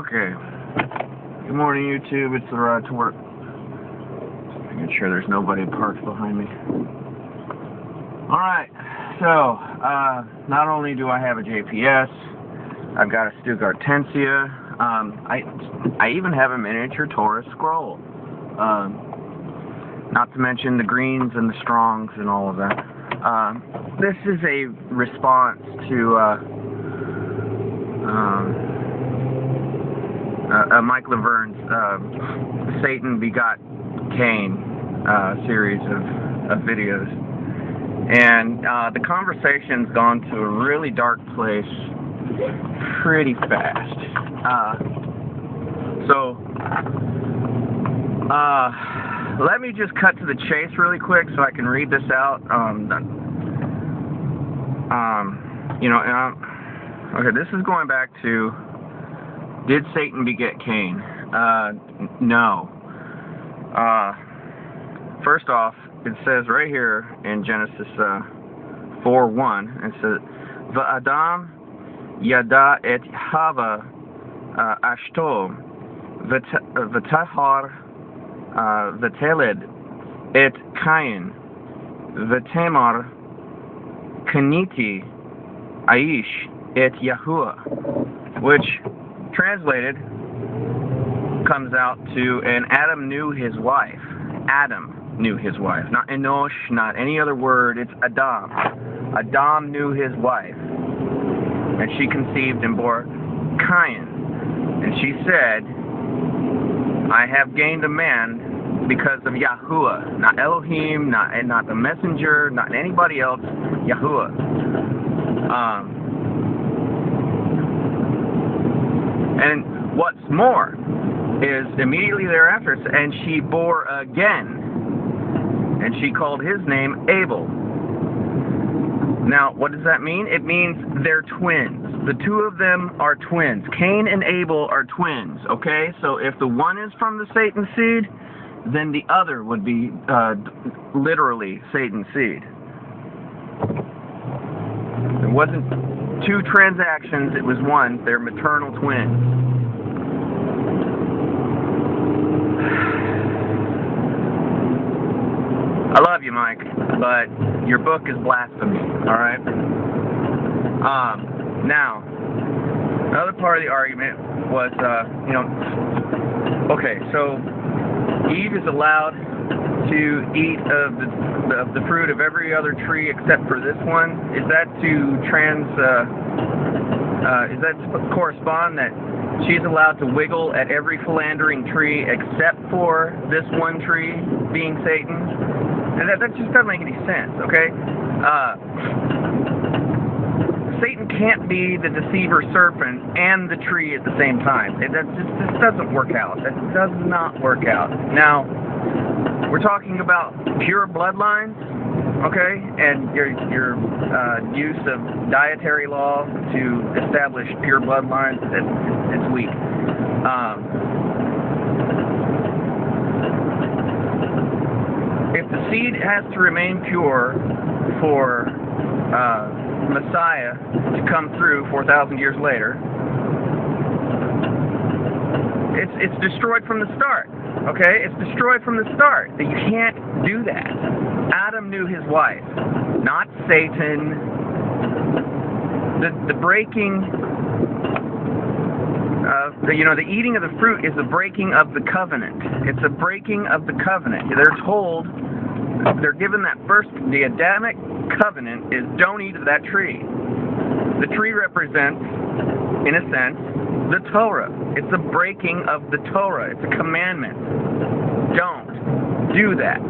Okay. Good morning, YouTube. It's the ride to work. Making sure there's nobody parked behind me. Alright, so, not only do I have a JPS, I've got a Stuttgart Tensia, I even have a miniature Taurus scroll. Not to mention the greens and the strongs and all of that. This is a response to, Mike Laverne's Satan Begat Cain series of videos, and the conversation's gone to a really dark place pretty fast. Let me just cut to the chase really quick so I can read this out. Okay, this is going back to, did Satan beget Cain? No. First off, it says right here in Genesis 4:1, it says, V'adam yada et Hava ashto v'tahar v'teled et Cain v'temar kaniti aish et Yahuwah, which translated comes out to, and Adam knew his wife. Adam knew his wife, not Enosh, not any other word. It's Adam. Adam knew his wife, and she conceived and bore Cain. And she said, I have gained a man because of Yahuwah, not Elohim, not the messenger, not anybody else. Yahuwah. And what's more is immediately thereafter, and she bore again, and she called his name Abel. Now, what does that mean? It means they're twins. The two of them are twins. Cain and Abel are twins, okay? So if the one is from the Satan seed, then the other would be literally Satan's seed. It wasn't two transactions, it was one. They're maternal twins. I love you, Mike, but your book is blasphemy, alright? Now, another part of the argument was, okay, so Eve is allowed to eat of the fruit of every other tree except for this one. Is that to correspond that she's allowed to wiggle at every philandering tree except for this one tree, being Satan? And that just doesn't make any sense, okay? Satan can't be the deceiver serpent and the tree at the same time. This doesn't work out. That does not work out. Now, we're talking about pure bloodlines, okay, and your use of dietary law to establish pure bloodlines. It's weak. If the seed has to remain pure for Messiah to come through 4,000 years later, it's destroyed from the start. Okay? It's destroyed from the start. You can't do that. Adam knew his wife, not Satan. The breaking the eating of the fruit is a breaking of the covenant. It's a breaking of the covenant. They're given that first, the Adamic covenant is don't eat of that tree. The tree represents, in a sense, the Torah. It's a breaking of the Torah. It's a commandment. Don't do that.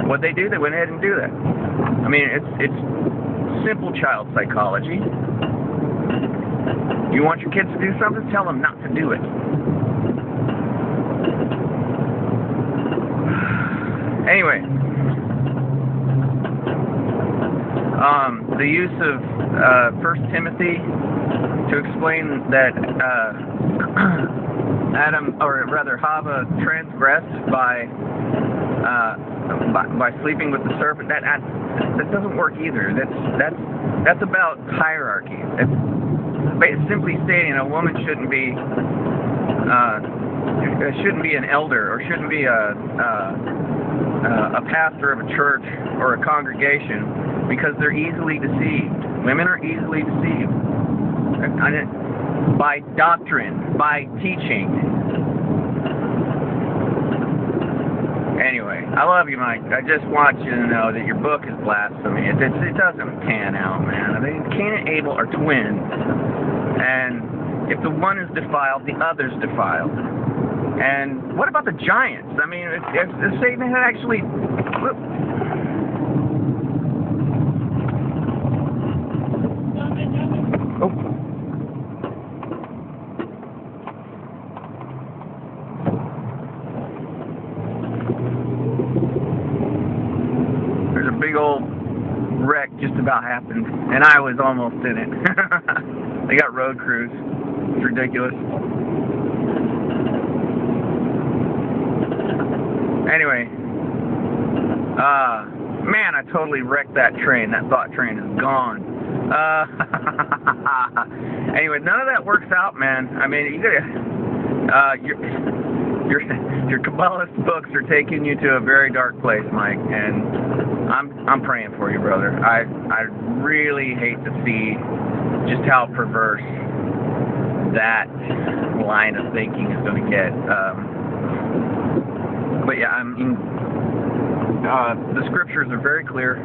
What they do, they went ahead and do that. I mean, it's simple child psychology. You want your kids to do something? Tell them not to do it. Anyway, the use of 1 Timothy to explain that Adam, or rather Hava, transgressed by sleeping with the serpent. That doesn't work either. That's about hierarchy. It's simply stating a woman shouldn't be shouldn't be an elder, or shouldn't be a pastor of a church or a congregation, because they're easily deceived. Women are easily deceived by doctrine, by teaching. Anyway, I love you, Mike. I just want you to know that your book is blasphemy. It doesn't pan out, man. I mean, Cain and Abel are twins, and if the one is defiled, the other's defiled. And what about the giants? I mean, if Satan had actually... Oh. There's a big old wreck just about happened, and I was almost in it. They got road crews. It's ridiculous. Anyway, man, I totally wrecked that train. That thought train is gone. Anyway, none of that works out, man. I mean, you gotta, your Kabbalist books are taking you to a very dark place, Mike, and I'm praying for you, brother. I really hate to see just how perverse that line of thinking is going to get. But yeah, I mean, the scriptures are very clear.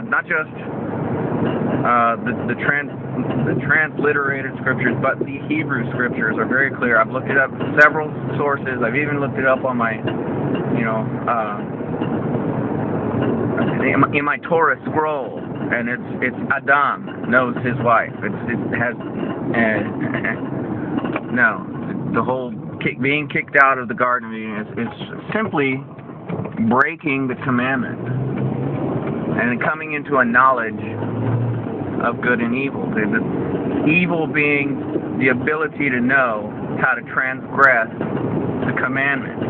Not just the transliterated scriptures, but the Hebrew scriptures are very clear. I've looked it up several sources. I've even looked it up on my, in my Torah scroll, and it's Adam knows his wife. It has no, the whole being kicked out of the Garden of Eden is simply breaking the commandment and coming into a knowledge of good and evil. The evil being the ability to know how to transgress the commandment.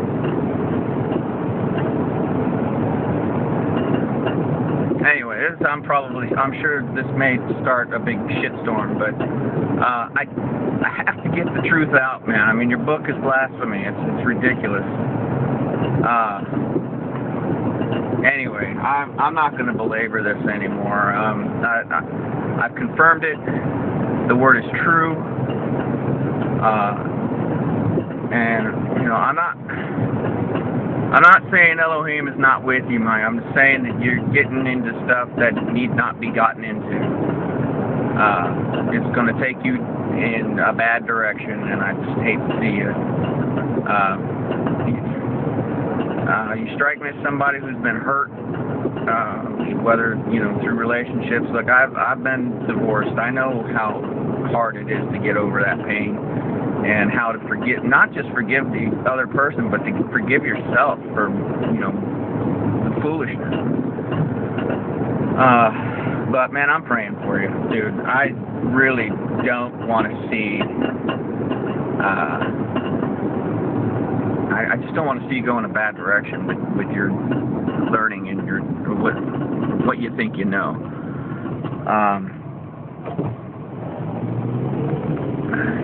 Anyway, I'm sure this may start a big shitstorm, but I have to get the truth out, man. I mean, your book is blasphemy. It's ridiculous. Anyway, I'm not going to belabor this anymore. I've confirmed it. The word is true. And I'm not saying Elohim is not with you, Mike. I'm just saying that you're getting into stuff that need not be gotten into. It's going to take you in a bad direction, and I just hate to see you. You strike me as somebody who's been hurt, whether through relationships. Look, I've been divorced. I know how hard it is to get over that pain, and how to forgive, not just forgive the other person, but to forgive yourself for the foolishness. But man, I'm praying for you, dude. I really don't want to see. I just don't want to see you go in a bad direction with your learning and your what you think you know.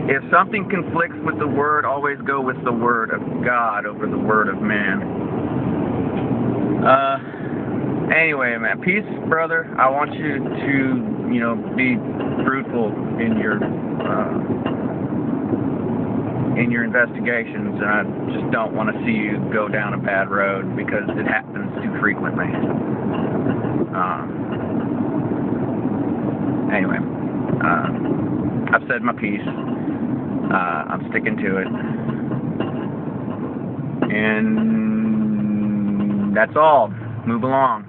If something conflicts with the Word, always go with the Word of God over the Word of man. Anyway, man, peace, brother. I want you to, be fruitful in your investigations, and I just don't want to see you go down a bad road, because it happens too frequently. Anyway, I've said my piece. I'm sticking to it. And that's all. Move along.